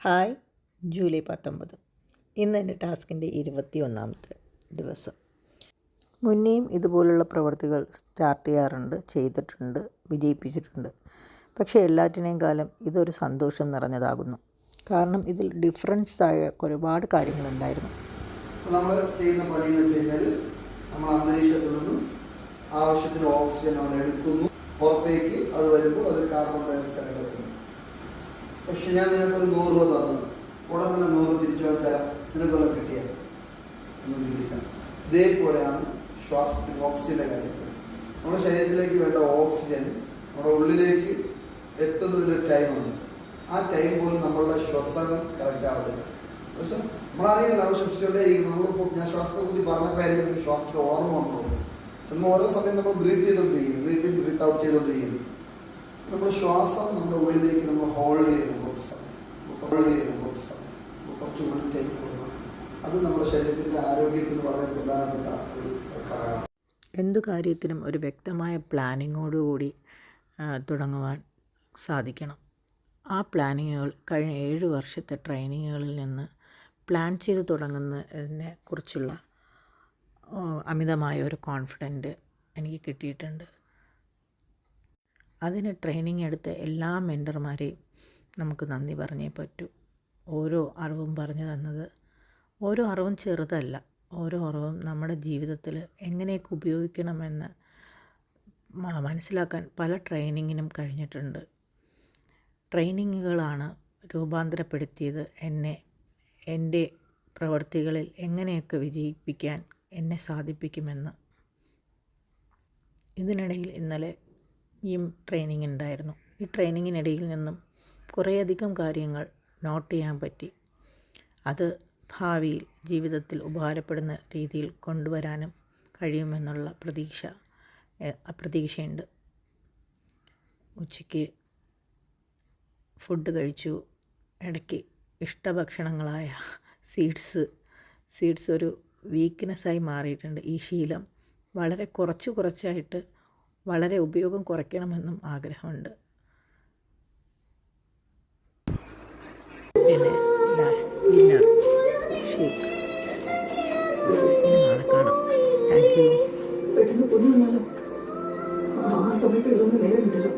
Hi, July 19. ഇന്ന് എൻ്റെ ടാസ്കിൻ്റെ 21ാമത്തെ ദിവസം. മുന്നേയും ഇതുപോലുള്ള പ്രവർത്തികൾ സ്റ്റാർട്ട് ചെയ്യാറുണ്ട്, ചെയ്തിട്ടുണ്ട്, വിജയിപ്പിച്ചിട്ടുണ്ട്. പക്ഷേ എല്ലാറ്റിനെയും കാലം ഇതൊരു സന്തോഷം നിറഞ്ഞതാകുന്നു. കാരണം ഇതിൽ ഡിഫറൻസ് ആയ ഒരുപാട് കാര്യങ്ങളുണ്ടായിരുന്നു. നമ്മൾ ചെയ്യുന്ന പണി എന്ന് വെച്ച് കഴിഞ്ഞാൽ നമ്മൾ അന്തരീക്ഷത്തിൽ നിന്നും ആവശ്യത്തിന് ഓക്സിജൻ നമ്മൾ എടുക്കുന്നു, പുറത്തേക്ക് അത് വരുമ്പോൾ അത് കാർബൺ ഡൈ ഓക്സൈഡ് എടുക്കുന്നു. പക്ഷെ ഞാൻ നിനക്കൊരു 100 രൂപ തന്നു, ഉടൻ തന്നെ 100 തിരിച്ചു വെച്ചാൽ നിനക്കൊക്കെ കിട്ടിയാൽ ഒന്നും കിട്ടില്ല. ഇതേപോലെയാണ് ശ്വാസത്തിൽ ഓക്സിജൻ്റെ കാര്യത്തിൽ. നമ്മുടെ ശരീരത്തിലേക്ക് വേണ്ട ഓക്സിജൻ നമ്മുടെ ഉള്ളിലേക്ക് എത്തുന്നതിനൊരു ടൈമുണ്ട്. ആ ടൈം പോലും നമ്മളുടെ ശ്വസനം കറക്റ്റ് ആവില്ല. പക്ഷെ നമ്മളറിയില്ല, നമ്മൾ ശ്വസിച്ചുകൊണ്ടേയിരിക്കും. നമ്മളിപ്പോൾ ഞാൻ ശ്വാസത്തെ കുറിച്ച് പറഞ്ഞപ്പോഴായിരിക്കും ശ്വാസത്തെ ഓർമ്മ വന്നോളൂ. നമ്മൾ ഓരോ സമയം നമ്മൾ ബ്രീത്ത് ചെയ്തുകൊണ്ടിരിക്കും, ബ്രീത്ത് ഔട്ട് ചെയ്തുകൊണ്ടിരിക്കും. നമ്മുടെ ശ്വാസം നമ്മുടെ ഉള്ളിലേക്ക് നമ്മൾ ഹോൾഡ് ചെയ്യുന്ന കുറച്ച് ഉള്ളിൽ ടൈം കൊടുക്കണം. അത് നമ്മുടെ ശരീരത്തിൻ്റെ ആരോഗ്യത്തിന് വളരെ പ്രധാനപ്പെട്ട ഒരു ഘടകമാണ്. എന്തു കാര്യത്തിനും ഒരു വ്യക്തമായ പ്ലാനിങ്ങോടുകൂടി തുടങ്ങുവാൻ സാധിക്കണം. ആ പ്ലാനിങ്ങുകൾ കഴിഞ്ഞ 7 വർഷത്തെ ട്രെയിനിങ്ങുകളിൽ നിന്ന് പ്ലാൻ ചെയ്ത് തുടങ്ങുന്നതിനെ കുറിച്ചുള്ള അമിതമായ ഒരു കോൺഫിഡൻറ്റ് എനിക്ക് കിട്ടിയിട്ടുണ്ട്. അതിന് ട്രെയിനിങ് എടുത്ത എല്ലാ മെൻറ്റർമാരെയും നമുക്ക് നന്ദി പറഞ്ഞേ പറ്റൂ. ഓരോ അറിവും പറഞ്ഞു തന്നത്, ഓരോ അറിവും ചെറുതല്ല, ഓരോ അറിവും നമ്മുടെ ജീവിതത്തിൽ എങ്ങനെയൊക്കെ ഉപയോഗിക്കണമെന്ന് മനസ്സിലാക്കാൻ പല ട്രെയിനിങ്ങിനും കഴിഞ്ഞിട്ടുണ്ട്. ട്രെയിനിങ്ങുകളാണ് രൂപാന്തരപ്പെടുത്തിയത് എന്നെ. എൻ്റെ പ്രവൃത്തികളിൽ എങ്ങനെയൊക്കെ വിജയിപ്പിക്കാൻ എന്നെ സാധിപ്പിക്കുമെന്ന്. ഇതിനിടയിൽ ഇന്നലെ ഈ ട്രെയിനിങ് ഉണ്ടായിരുന്നു. ഈ ട്രെയിനിങ്ങിനിടയിൽ നിന്നും കുറേയധികം കാര്യങ്ങൾ നോട്ട് ചെയ്യാൻ പറ്റി. അത് ഭാവിയിൽ ജീവിതത്തിൽ ഉപകാരപ്പെടുന്ന രീതിയിൽ കൊണ്ടുവരാനും കഴിയുമെന്നുള്ള പ്രതീക്ഷയുണ്ട്. ഉച്ചയ്ക്ക് ഫുഡ് കഴിച്ചു. ഇടയ്ക്ക് ഇഷ്ടഭക്ഷണങ്ങളായ സീഡ്സ് ഒരു വീക്ക്നെസ്സായി മാറിയിട്ടുണ്ട്. ഈ ശീലം വളരെ കുറച്ചായിട്ട് വളരെ ഉപയോഗം കുറയ്ക്കണമെന്നും ആഗ്രഹമുണ്ട്. പിന്നെ ഡിന്നർ ഷേക്ക്. നാളെ കാണാം. Thank you. പെട്ടെന്ന് കൊണ്ടുവന്നാലോ? ആ സമയത്ത് ഇതൊന്നും നേരെ കിട്ടില്ല.